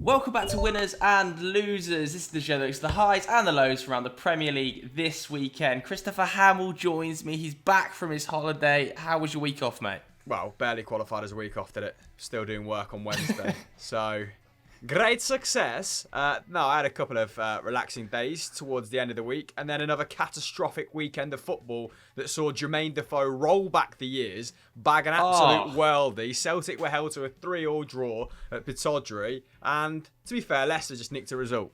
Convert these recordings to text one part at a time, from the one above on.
Welcome back to Winners and Losers. This is the show that looks at the highs and the lows from around the Premier League this weekend. Christopher Hamill joins me. He's back from his holiday. How was your week off, mate? Well, barely qualified as a week off, did it? Still doing work on Wednesday. So, great success. No, I had a couple of relaxing days towards the end of the week, and then another catastrophic weekend of football that saw Jermaine Defoe roll back the years, bag an absolute worldie. Celtic were held to a 3-3 draw at Pittodrie, and to be fair, Leicester just nicked a result.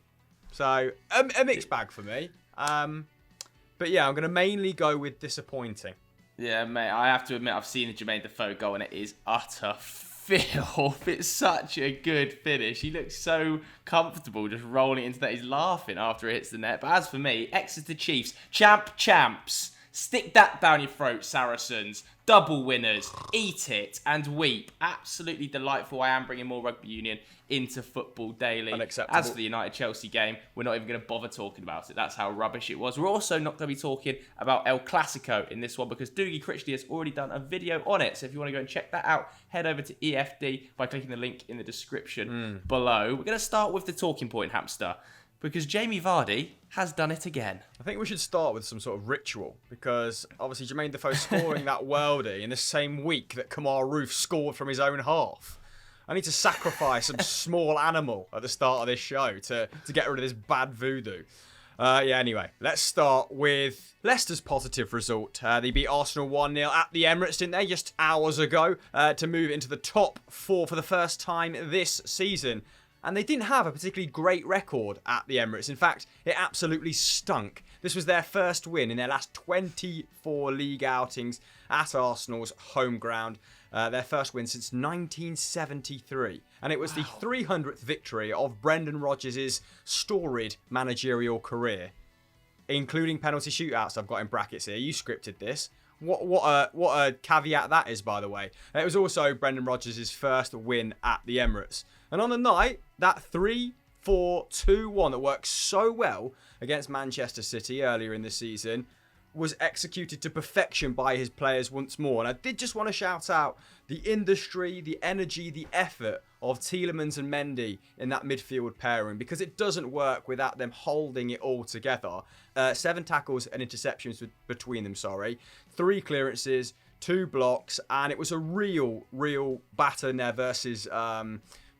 So, a mixed bag for me. But yeah, I'm going to mainly go with disappointing. Yeah, mate, I have to admit, I've seen the Jermaine Defoe goal and it is utter filth. It's such a good finish. He looks so comfortable just rolling into that. He's laughing after it hits the net. But as for me, Exeter Chiefs, champs. Stick that down your throat, Saracens. Double winners. Eat it and weep. Absolutely delightful. I am bringing more rugby union into football daily. Unacceptable. As for the United-Chelsea game, we're not even going to bother talking about it. That's how rubbish it was. We're also not going to be talking about El Clasico in this one because Doogie Critchley has already done a video on it. So if you want to go and check that out, head over to EFD by clicking the link in the description below. We're going to start with the talking point, Hamster, because Jamie Vardy has done it again. I think we should start with some sort of ritual because obviously Jermaine Defoe scoring that worldie in the same week that Kamar Roof scored from his own half. I need to sacrifice some small animal at the start of this show to get rid of this bad voodoo. Anyway, let's start with Leicester's positive result. They beat Arsenal 1-0 at the Emirates, didn't they, just hours ago, to move into the top four for the first time this season. And they didn't have a particularly great record at the Emirates. In fact, it absolutely stunk. This was their first win in their last 24 league outings at Arsenal's home ground. Their first win since 1973. And it was the 300th victory of Brendan Rodgers' storied managerial career, including penalty shootouts I've got in brackets here. You scripted this. What a caveat that is, by the way. It was also Brendan Rodgers' first win at the Emirates. And on the night, that 3-4-2-1 that worked so well against Manchester City earlier in the season was executed to perfection by his players once more. And I did just want to shout out the industry, the energy, the effort of Tielemans and Mendy in that midfield pairing, because it doesn't work without them holding it all together. 7 tackles and interceptions between them, 3 clearances, 2 blocks, and it was a real batter there versus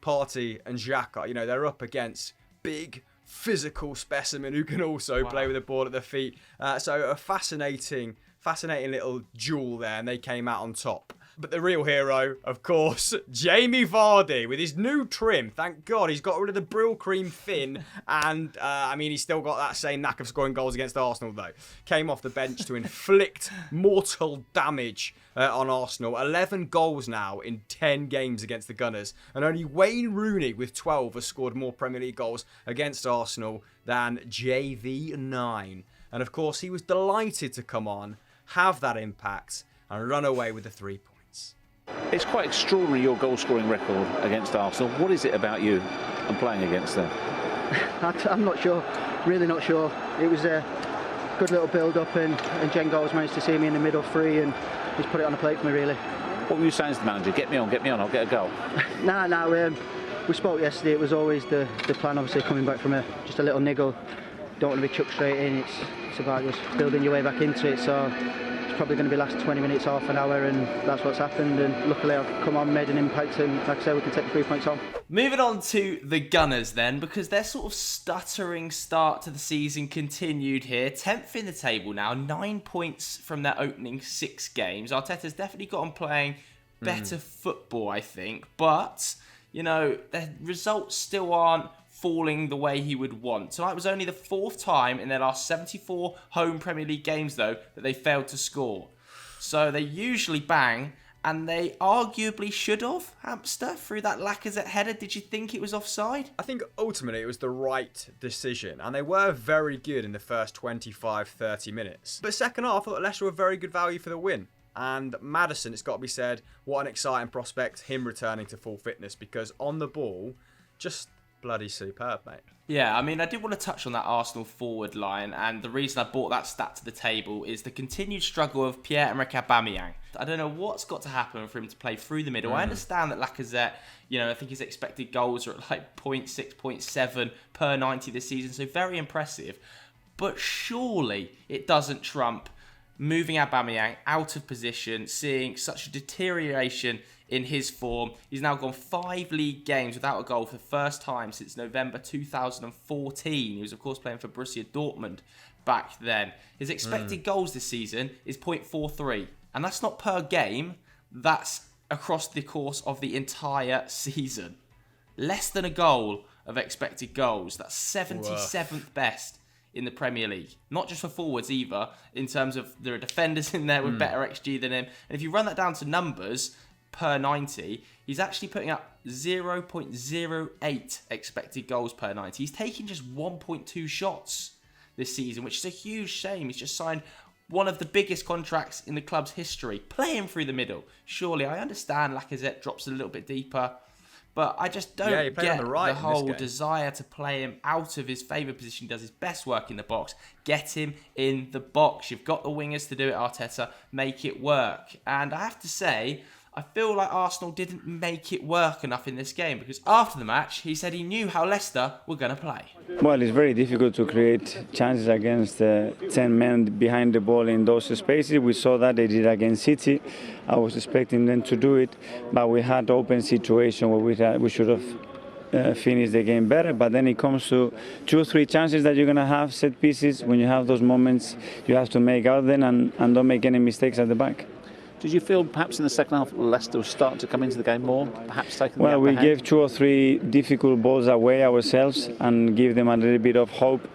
Partey and Xhaka. You know, they're up against big physical specimen who can also play with the ball at their feet. So a fascinating little duel there, and they came out on top. But the real hero, of course, Jamie Vardy with his new trim. Thank God he's got rid of the Brill Cream fin. And, he's still got that same knack of scoring goals against Arsenal, though. Came off the bench to inflict mortal damage on Arsenal. 11 goals now in 10 games against the Gunners. And only Wayne Rooney with 12 has scored more Premier League goals against Arsenal than JV9. And, of course, he was delighted to come on, have that impact, and run away with the 3 points. It's quite extraordinary, your goal-scoring record against Arsenal. What is it about you and playing against them? I'm not sure, really not sure. It was a good little build-up and Jengo's managed to see me in the middle free and he's put it on the plate for me, really. What were you saying to the manager? Get me on, I'll get a goal. We spoke yesterday. It was always the plan, obviously, coming back from just a little niggle. Don't want to be chucked straight in. It's about just building your way back into it. So it's probably going to be last 20 minutes, half an hour, and that's what's happened. And luckily I've come on, made an impact, and like I say, we can take the 3 points home. Moving on to the Gunners then, because their sort of stuttering start to the season continued here. 10th in the table now, 9 points from their opening 6 games. Arteta's definitely got on playing better football, I think. But, you know, their results still aren't falling the way he would want. Tonight was only the 4th time in their last 74 home Premier League games, though, that they failed to score. So they usually bang, and they arguably should have, Hamster, through that Lacazette header. Did you think it was offside? I think ultimately it was the right decision, and they were very good in the first 25-30 minutes. But second half, I thought Leicester were very good value for the win. And Maddison, it's got to be said, what an exciting prospect, him returning to full fitness, because on the ball, just bloody superb, mate. Yeah, I mean, I did want to touch on that Arsenal forward line, and the reason I brought that stat to the table is the continued struggle of Pierre-Emerick Aubameyang. I don't know what's got to happen for him to play through the middle. I understand that Lacazette, I think his expected goals are at like 0.6, 0.7 per 90 this season, so very impressive. But surely it doesn't trump moving Aubameyang out of position, seeing such a deterioration in his form. He's now gone 5 league games without a goal for the first time since November 2014. He was, of course, playing for Borussia Dortmund back then. His expected goals this season is 0.43. And that's not per game. That's across the course of the entire season. Less than a goal of expected goals. That's 77th best in the Premier League. Not just for forwards either, in terms of there are defenders in there with better XG than him. And if you run that down to numbers per 90, he's actually putting up 0.08 expected goals per 90. He's taking just 1.2 shots this season, which is a huge shame. He's just signed one of the biggest contracts in the club's history, playing through the middle. Surely, I understand Lacazette drops a little bit deeper, but I just don't get the whole desire to play him out of his favoured position. He does his best work in the box. Get him in the box. You've got the wingers to do it, Arteta. Make it work. And I have to say, I feel like Arsenal didn't make it work enough in this game, because after the match, he said he knew how Leicester were going to play. Well, it's very difficult to create chances against 10 men behind the ball in those spaces. We saw that they did against City. I was expecting them to do it, but we had open situation where we should have finished the game better. But then it comes to 2 or 3 chances that you're going to have, set pieces. When you have those moments, you have to make out then and don't make any mistakes at the back. Did you feel perhaps in the second half Leicester was starting to come into the game more, perhaps taking the upper we hand? gave 2 or 3 difficult balls away ourselves and give them a little bit of hope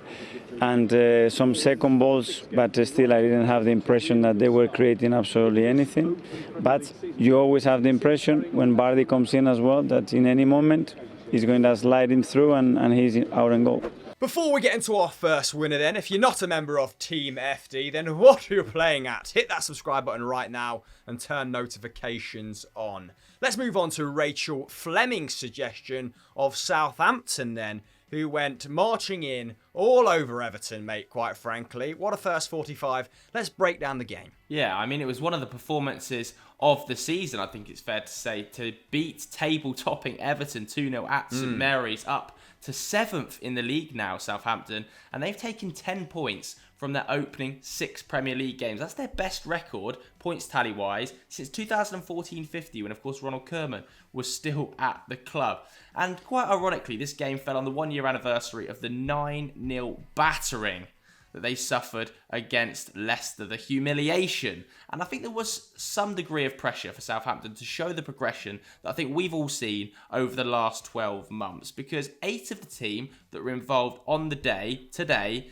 and some second balls, but still I didn't have the impression that they were creating absolutely anything. But you always have the impression when Vardy comes in as well that in any moment he's going to slide him through and he's out and goal. Before we get into our first winner then, if you're not a member of Team FD, then what are you playing at? Hit that subscribe button right now and turn notifications on. Let's move on to Rachel Fleming's suggestion of Southampton then, who went marching in all over Everton, mate, quite frankly. What a first 45. Let's break down the game. Yeah, I mean, it was one of the performances of the season, I think it's fair to say, to beat table-topping Everton 2-0 at St Mary's, up to 7th in the league now, Southampton, and they've taken 10 points from their opening 6 Premier League games. That's their best record, points tally-wise, since 2014-15, when, of course, Ronald Koeman was still at the club. And quite ironically, this game fell on the 1-year anniversary of the 9-0 battering that they suffered against Leicester, the humiliation. And I think there was some degree of pressure for Southampton to show the progression that I think we've all seen over the last 12 months, because 8 of the team that were involved on the day today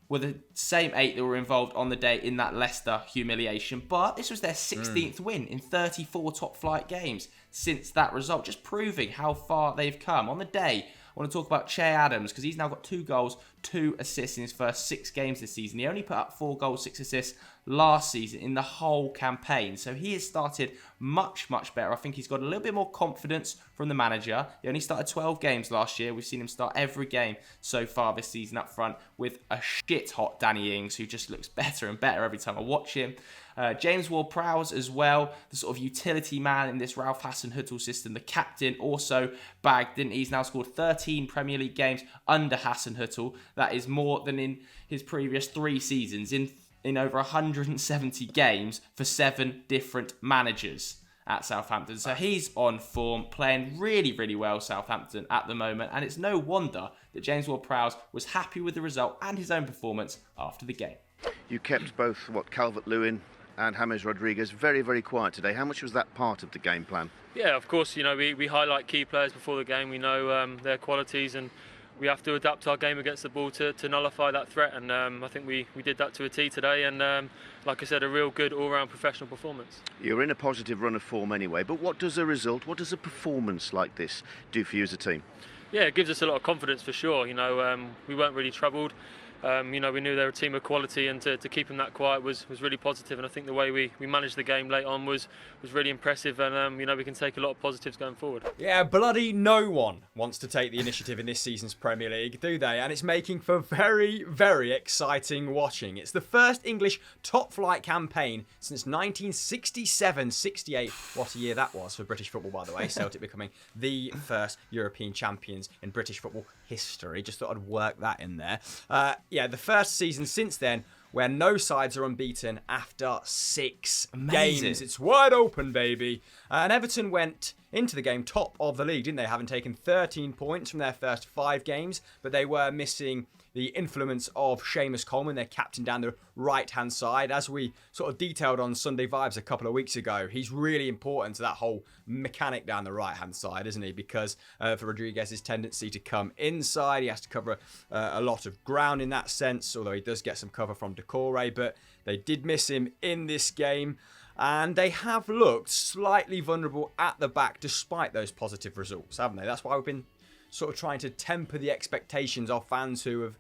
were the same 8 that were involved on the day in that Leicester humiliation. But this was their 16th win in 34 top-flight games since that result, just proving how far they've come. On the day, I want to talk about Che Adams, because he's now got 2 goals, 2 assists in his first 6 games this season. He only put up 4 goals, 6 assists last season in the whole campaign. So he has started much, much better. I think he's got a little bit more confidence from the manager. He only started 12 games last year. We've seen him start every game so far this season up front with a shit-hot Danny Ings, who just looks better and better every time I watch him. James Ward-Prowse as well, the sort of utility man in this Ralph Hasenhüttl system. The captain also bagged, didn't he? He's now scored 13 Premier League games under Hasenhüttl. That is more than in his previous 3 seasons, in over 170 games for 7 different managers at Southampton. So he's on form, playing really, really well, Southampton, at the moment. And it's no wonder that James Ward-Prowse was happy with the result and his own performance after the game. You kept both, Calvert-Lewin and James Rodriguez very, very quiet today. How much was that part of the game plan? Yeah, of course, we highlight key players before the game. We know their qualities, and we have to adapt our game against the ball to nullify that threat. And I think we did that to a T today. And like I said, a real good all-round professional performance. You're in a positive run of form anyway, but what does a performance like this do for you as a team? Yeah, it gives us a lot of confidence for sure. We weren't really troubled. we knew they were a team of quality, and to keep them that quiet was really positive. And I think the way we managed the game late on was really impressive, and we can take a lot of positives going forward. Yeah, bloody no one wants to take the initiative in this season's Premier League, do they? And it's making for very, very exciting watching. It's the first English top-flight campaign since 1967-68. What a year that was for British football, by the way. Celtic becoming the first European champions in British football history. Just thought I'd work that in there. The first season since then where no sides are unbeaten after 6 games. It's wide open, baby. And Everton went into the game top of the league, didn't they? Having taken 13 points from their first 5 games, but they were missing the influence of Seamus Coleman, their captain, down the right-hand side. As we sort of detailed on Sunday Vibes a couple of weeks ago, he's really important to that whole mechanic down the right-hand side, isn't he? Because for Rodriguez's tendency to come inside, he has to cover a lot of ground in that sense, although he does get some cover from Decore, but they did miss him in this game. And they have looked slightly vulnerable at the back despite those positive results, haven't they? That's why we've been sort of trying to temper the expectations of fans who have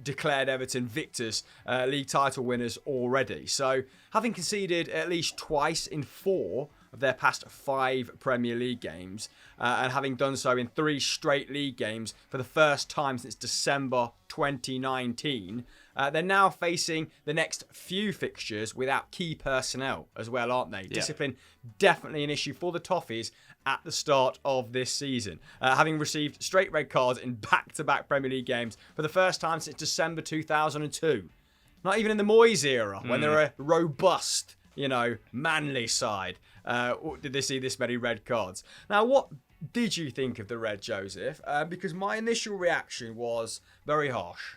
declared Everton victors, league title winners already. So having conceded at least twice in 4 of their past 5 Premier League games, and having done so in 3 straight league games for the first time since December 2019, they're now facing the next few fixtures without key personnel as well, aren't they? Yeah. Discipline definitely an issue for the Toffees at the start of this season, having received straight red cards in back-to-back Premier League games for the first time since December 2002. Not even in the Moyes era, when they're a robust, manly side, did they see this many red cards. Now, what did you think of the red, Joseph? Because my initial reaction was very harsh.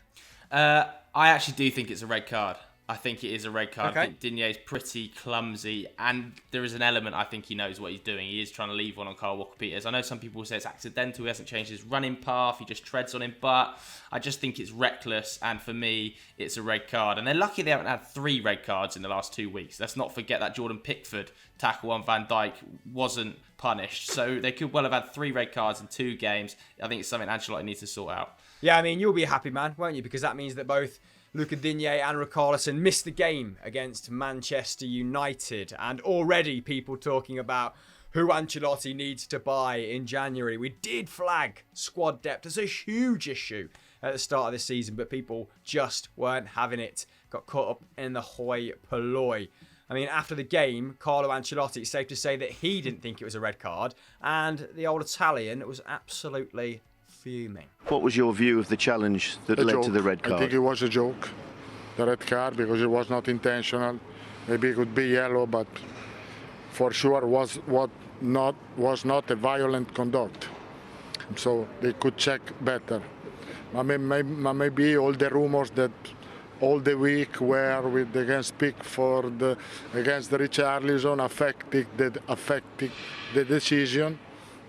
I actually do think it's a red card. I think it is a red card. Okay. I think Digne's pretty clumsy, and there is an element I think he knows what he's doing. He is trying to leave one on Kyle Walker-Peters. I know some people say it's accidental, he hasn't changed his running path, he just treads on him, but I just think it's reckless, and for me, it's a red card. And they're lucky they haven't had 3 red cards in the last 2 weeks. Let's not forget that Jordan Pickford tackle on Van Dijk wasn't punished, so they could well have had 3 red cards in 2 games. I think it's something Ancelotti needs to sort out. Yeah, I mean, you'll be a happy man, won't you? Because that means that both Luca Digne and Richarlison missed the game against Manchester United. And already people talking about who Ancelotti needs to buy in January. We did flag squad depth as a huge issue at the start of this season, but people just weren't having it. Got caught up in the hoi polloi. I mean, after the game, Carlo Ancelotti, it's safe to say that he didn't think it was a red card. And the old Italian was absolutely fuming. What was your view of the challenge that led to the red card? I think it was a joke, the red card, because it was not intentional. Maybe it could be yellow, but for sure was not a violent conduct. So they could check better. Maybe all the rumors that all the week were against Pickford, against Richarlison affecting the decision.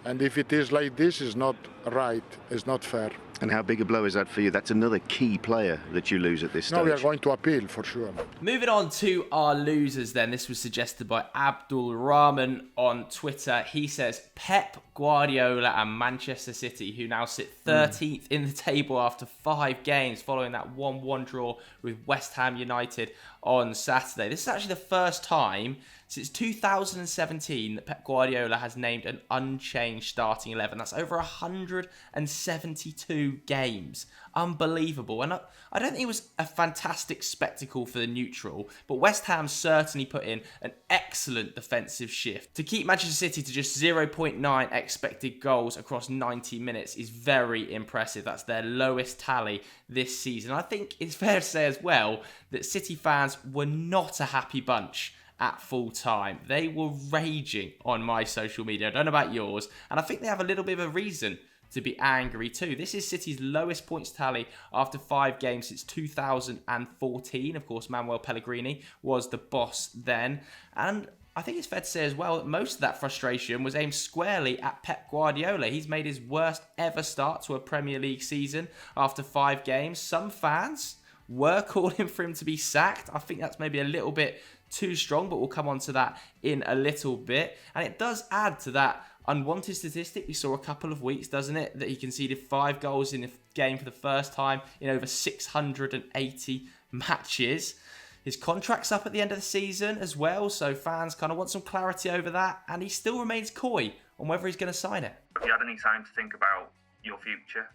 And if it is like this, it's not right, it's not fair. And how big a blow is that for you? That's another key player that you lose at this stage. No, we are going to appeal for sure. Moving on to our losers then. This was suggested by Abdul Rahman on Twitter. He says Pep Guardiola and Manchester City, who now sit 13th in the table after 5 games following that 1-1 draw with West Ham United on Saturday. This is actually the first time since 2017 that Pep Guardiola has named an unchanged starting 11. That's over 172 games. Unbelievable. And I don't think it was a fantastic spectacle for the neutral, but West Ham certainly put in an excellent defensive shift. To keep Manchester City to just 0.9 expected goals across 90 minutes is very impressive. That's their lowest tally this season. I think it's fair to say as well that City fans were not a happy bunch at full time. They were raging on my social media. I don't know about yours, and I think they have a little bit of a reason to be angry too. This is City's lowest points tally after 5 games since 2014. Of course, Manuel Pellegrini was the boss then, and I think it's fair to say as well that most of that frustration was aimed squarely at Pep Guardiola. He's made his worst ever start to a Premier League season after 5 games. Some fans were calling for him to be sacked. I think that's maybe a little bit too strong, but we'll come on to that in a little bit. And it does add to that unwanted statistic we saw a couple of weeks, doesn't it? That he conceded 5 goals in a game for the first time in over 680 matches. His contract's up at the end of the season as well, so fans kind of want some clarity over that, and he still remains coy on whether he's going to sign it. Have you had any time to think about your future?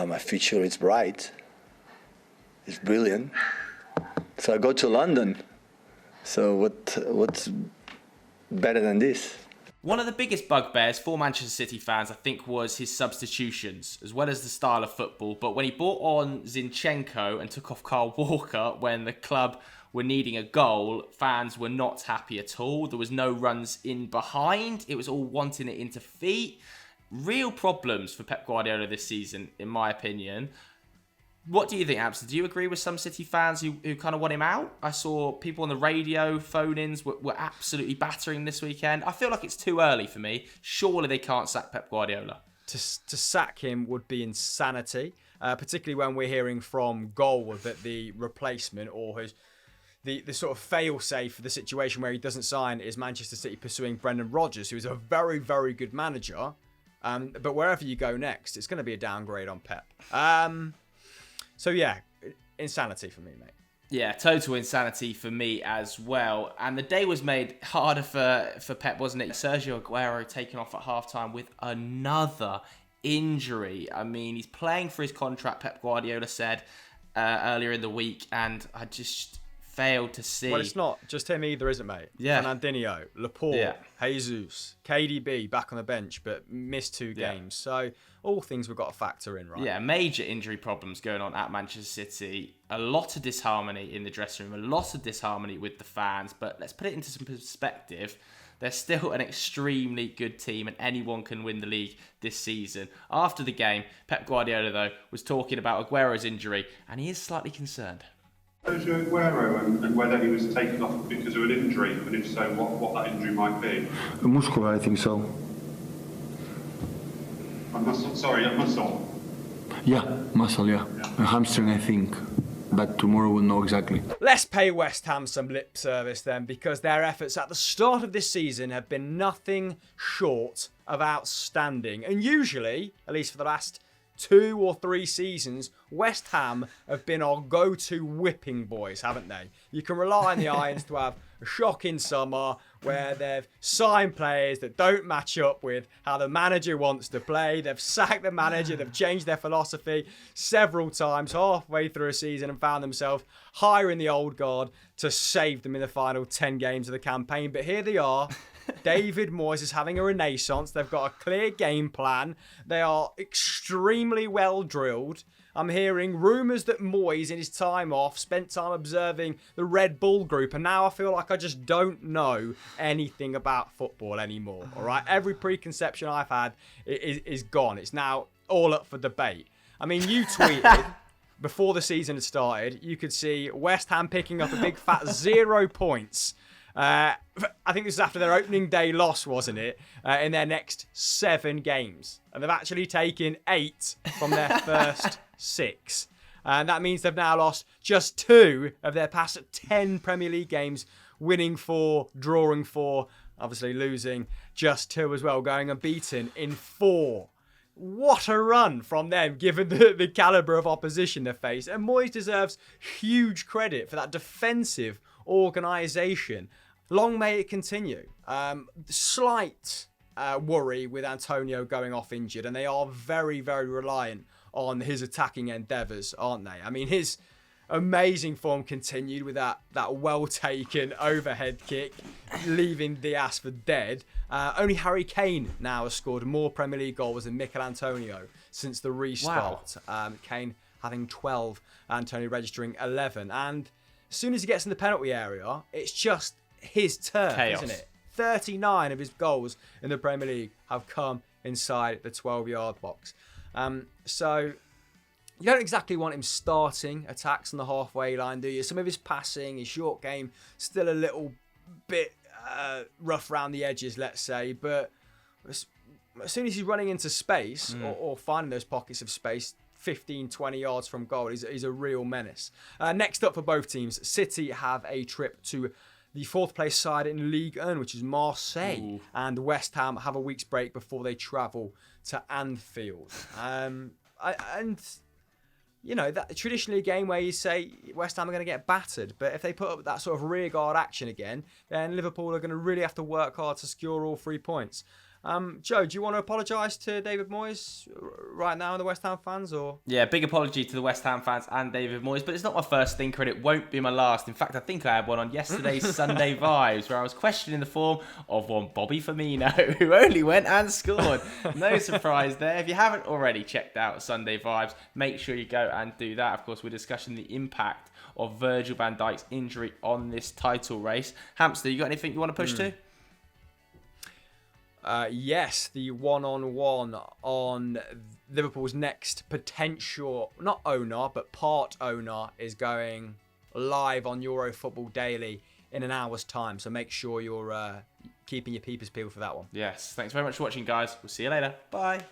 My future is bright. It's brilliant. So I go to London. So what's better than this? One of the biggest bugbears for Manchester City fans, I think, was his substitutions, as well as the style of football. But when he brought on Zinchenko and took off Kyle Walker when the club were needing a goal, fans were not happy at all. There was no runs in behind. It was all wanting it into feet. Real problems for Pep Guardiola this season, in my opinion. What do you think, Abs? Do you agree with some City fans who kind of want him out? I saw people on the radio, phone-ins were absolutely battering this weekend. I feel like it's too early for me. Surely they can't sack Pep Guardiola. To sack him would be insanity, particularly when we're hearing from Goal that the replacement or the sort of fail-safe for the situation where he doesn't sign is Manchester City pursuing Brendan Rodgers, who is a very, very good manager. But wherever you go next, it's going to be a downgrade on Pep. So yeah, insanity for me, mate. Yeah, total insanity for me as well. And the day was made harder for Pep, wasn't it? Sergio Aguero taken off at halftime with another injury. I mean, he's playing for his contract, Pep Guardiola said earlier in the week, and I just failed to see. Well, it's not just him either, is it, mate? Yeah. Fernandinho, Laporte, Jesus, KDB back on the bench, but missed 2 games. So all things we've got to factor in, right? Yeah, major injury problems going on at Manchester City. A lot of disharmony in the dressing room, a lot of disharmony with the fans. But let's put it into some perspective. They're still an extremely good team, and anyone can win the league this season. After the game, Pep Guardiola, though, was talking about Aguero's injury, and he is slightly concerned. Sergio Aguero and whether he was taken off because of an injury, and if so, what that injury might be. Muscular, I think so. A muscle? Yeah, muscle, yeah. A hamstring, I think. But tomorrow we'll know exactly. Let's pay West Ham some lip service then, because their efforts at the start of this season have been nothing short of outstanding. And usually, at least for the last 2 or 3 seasons, West Ham have been our go-to whipping boys, haven't they? You can rely on the Irons to have a shocking summer where they've signed players that don't match up with how the manager wants to play. They've sacked the manager, they've changed their philosophy several times halfway through a season and found themselves hiring the old guard to save them in the final 10 games of the campaign. But here they are. David Moyes is having a renaissance. They've got a clear game plan. They are extremely well drilled. I'm hearing rumours that Moyes, in his time off, spent time observing the Red Bull group, and now I feel like I just don't know anything about football anymore. All right, every preconception I've had is gone. It's now all up for debate. I mean, you tweeted before the season had started, you could see West Ham picking up a big fat 0 points. I think this is after their opening day loss, wasn't it? In their next 7 games. And they've actually taken 8 from their first 6. And that means they've now lost just 2 of their past 10 Premier League games, winning 4, drawing 4, obviously losing just 2 as well, going unbeaten in 4. What a run from them, given the calibre of opposition they face. And Moyes deserves huge credit for that defensive organisation. Long may it continue. Slight worry with Antonio going off injured, and they are very, very reliant on his attacking endeavours, aren't they? I mean, his amazing form continued with that well-taken overhead kick, leaving Diaz for dead. Only Harry Kane now has scored more Premier League goals than Mikel Antonio since the restart. Wow. Kane having 12, Antonio registering 11. And as soon as he gets in the penalty area, it's just his turf, chaos, isn't it? 39 of his goals in the Premier League have come inside the 12-yard box. So you don't exactly want him starting attacks on the halfway line, do you? Some of his passing, his short game, still a little bit rough around the edges, let's say. But as soon as he's running into space or finding those pockets of space, 15, 20 yards from goal, he's a real menace. Next up for both teams, City have a trip to the 4th place side in Ligue 1, which is Marseille. Ooh. And West Ham have a week's break before they travel to Anfield. That traditionally a game where you say West Ham are going to get battered, but if they put up that sort of rearguard action again, then Liverpool are going to really have to work hard to secure all 3 points. Joe, do you want to apologise to David Moyes right now and the West Ham fans? Or Yeah, big apology to the West Ham fans and David Moyes, but it's not my first stinker and it won't be my last. In fact, I think I had one on yesterday's Sunday Vibes where I was questioning the form of one Bobby Firmino, who only went and scored. No surprise there. If you haven't already checked out Sunday Vibes, make sure you go and do that. Of course, we're discussing the impact of Virgil van Dijk's injury on this title race. Hamster, you got anything you want to push to? Yes, the one-on-one on Liverpool's next potential, not owner, but part owner, is going live on Euro Football Daily in an hour's time. So make sure you're keeping your peepers peeled for that one. Yes, thanks very much for watching, guys. We'll see you later. Bye.